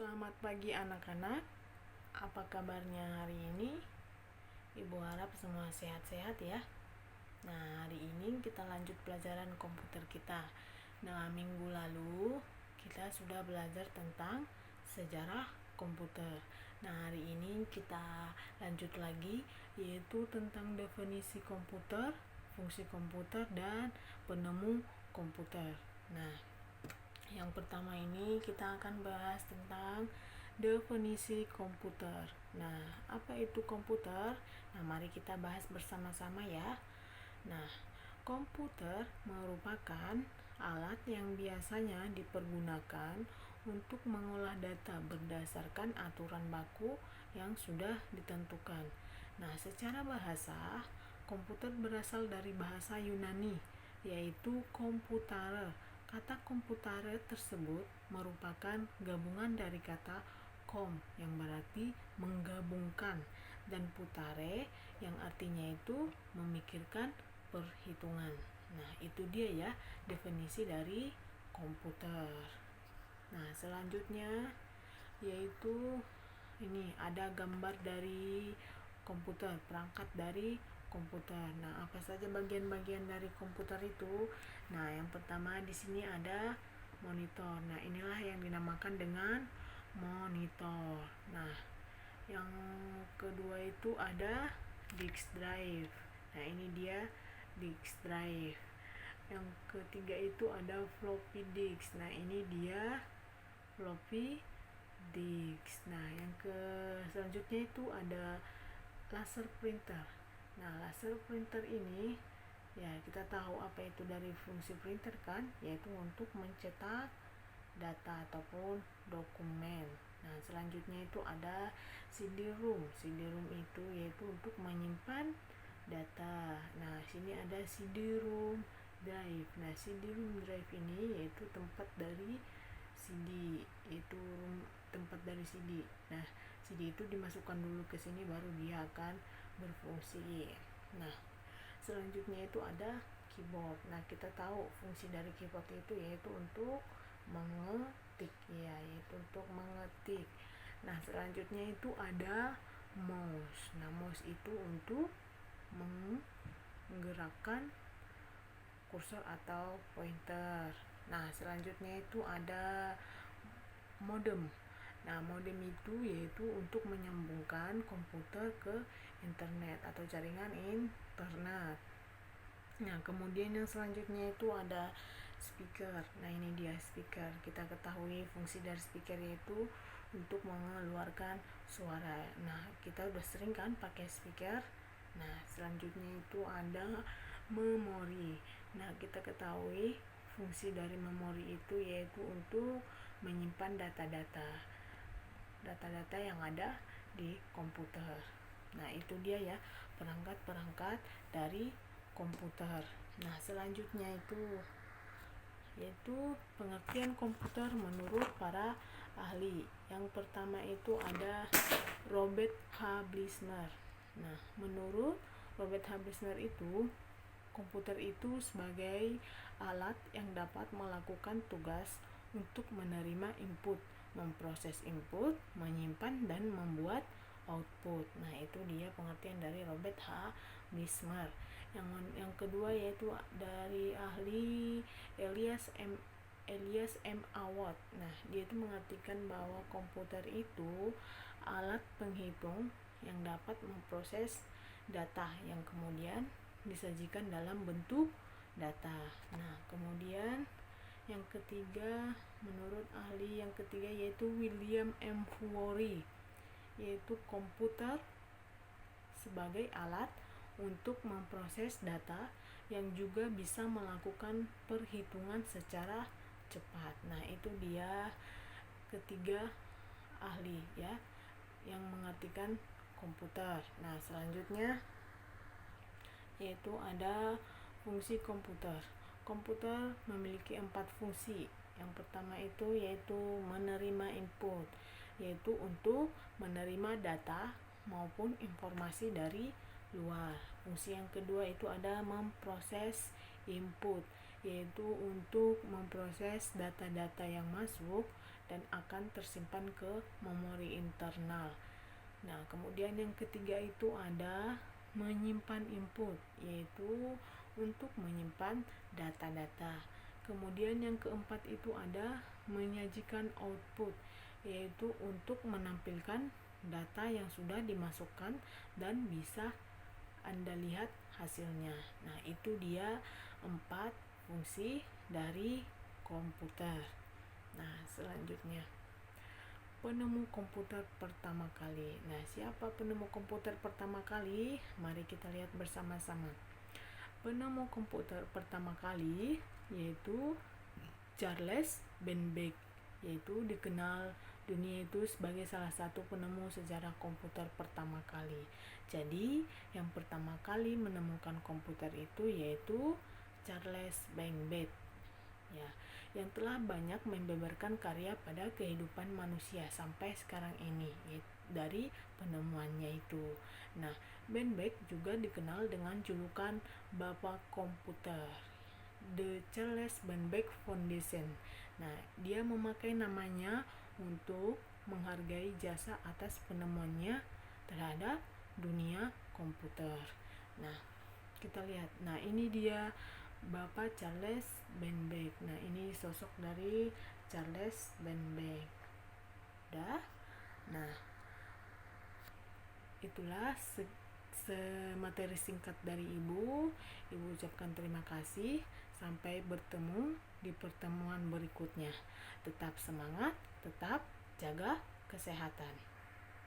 Selamat pagi anak-anak. Apa kabarnya hari ini? Ibu harap semua sehat-sehat ya. Nah, hari ini kita lanjut pelajaran komputer kita. Nah, minggu lalu kita sudah belajar tentang sejarah komputer. Nah, hari ini kita lanjut lagi, yaitu tentang definisi komputer, fungsi komputer, dan penemu komputer. Nah, yang pertama ini kita akan bahas tentang definisi komputer. Nah, apa itu komputer? Nah, mari kita bahas bersama-sama ya. Nah, komputer merupakan alat yang biasanya dipergunakan untuk mengolah data berdasarkan aturan baku yang sudah ditentukan. Nah, secara bahasa, komputer berasal dari bahasa Yunani, yaitu computare. Kata computare tersebut merupakan gabungan dari kata kom yang berarti menggabungkan dan putare yang artinya itu memikirkan perhitungan. Nah, itu dia ya definisi dari komputer. Nah, selanjutnya yaitu ini ada gambar dari komputer, perangkat dari komputer. Nah, apa saja bagian-bagian dari komputer itu? Nah, yang pertama di sini ada monitor. Nah, inilah yang dinamakan dengan monitor. Nah, yang kedua itu ada disk drive. Nah, ini dia disk drive. Yang ketiga itu ada floppy disk. Nah, ini dia floppy disk. Nah, yang selanjutnya itu ada laser printer. Nah, laser printer ini ya kita tahu apa itu dari fungsi printer kan, yaitu untuk mencetak data ataupun dokumen. Nah, selanjutnya itu ada CD-ROM. CD-ROM itu yaitu untuk menyimpan data. Nah, sini ada CD-ROM drive. Nah, CD-ROM drive ini yaitu tempat dari CD, itu tempat dari CD. Nah, CD itu dimasukkan dulu ke sini baru dia akan berfungsi. Nah, selanjutnya itu ada keyboard. Nah, kita tahu fungsi dari keyboard itu yaitu untuk mengetik ya, yaitu untuk mengetik. Nah, selanjutnya itu ada mouse. Nah, mouse itu untuk menggerakkan kursor atau pointer. Nah, selanjutnya itu ada modem. Nah, modem itu yaitu untuk menyambungkan komputer ke internet atau jaringan internet. Nah, kemudian yang selanjutnya itu ada speaker. Nah, ini dia speaker. Kita ketahui fungsi dari speaker yaitu untuk mengeluarkan suara. Nah, kita udah sering kan pakai speaker. Nah, selanjutnya itu ada memori. Nah, kita ketahui fungsi dari memori itu yaitu untuk menyimpan data-data yang ada di komputer. Nah, itu dia ya perangkat-perangkat dari komputer. Nah, selanjutnya itu yaitu pengertian komputer menurut para ahli. Yang pertama itu ada Robert H. Blisner. Nah, menurut Robert H. Blisner itu komputer itu sebagai alat yang dapat melakukan tugas untuk menerima input, memproses input, menyimpan dan membuat output. Nah, itu dia pengertian dari Robert H. Blisner. Yang kedua yaitu dari ahli Elias M. Awad. Nah, dia itu mengartikan bahwa komputer itu alat penghitung yang dapat memproses data yang kemudian disajikan dalam bentuk data. Nah, kemudian yang ketiga menurut ahli yang ketiga yaitu William M. Worry, yaitu komputer sebagai alat untuk memproses data yang juga bisa melakukan perhitungan secara cepat. Nah, itu dia ketiga ahli ya yang mengartikan komputer. Nah, selanjutnya yaitu ada fungsi komputer. Komputer memiliki 4 fungsi. Yang pertama itu yaitu menerima input, yaitu untuk menerima data maupun informasi dari luar. Fungsi yang kedua itu ada memproses input, yaitu untuk memproses data-data yang masuk dan akan tersimpan ke memori internal. Nah, kemudian yang ketiga itu ada menyimpan input, yaitu untuk menyimpan data-data. Kemudian yang keempat itu ada menyajikan output, yaitu untuk menampilkan data yang sudah dimasukkan dan bisa Anda lihat hasilnya. Nah, itu dia 4 fungsi dari komputer. Nah, selanjutnya penemu komputer pertama kali. Nah, siapa penemu komputer pertama kali? Mari kita lihat bersama-sama. Penemu komputer pertama kali yaitu Charles Babbage, yaitu dikenal dunia itu sebagai salah satu penemu sejarah komputer pertama kali. Jadi, yang pertama kali menemukan komputer itu yaitu Charles Babbage, ya, yang telah banyak membeberkan karya pada kehidupan manusia sampai sekarang ini dari penemuannya itu. Nah, Babbage juga dikenal dengan julukan Bapak Komputer, The Charles Babbage Foundation. Nah, dia memakai namanya untuk menghargai jasa atas penemuannya terhadap dunia komputer. Nah, kita lihat. Nah, ini dia Bapak Charles Babbage. Nah, ini sosok dari Charles Babbage. Udah. Nah, itulah materi singkat dari Ibu. Ibu ucapkan terima kasih. Sampai bertemu di pertemuan berikutnya. Tetap semangat, tetap jaga kesehatan.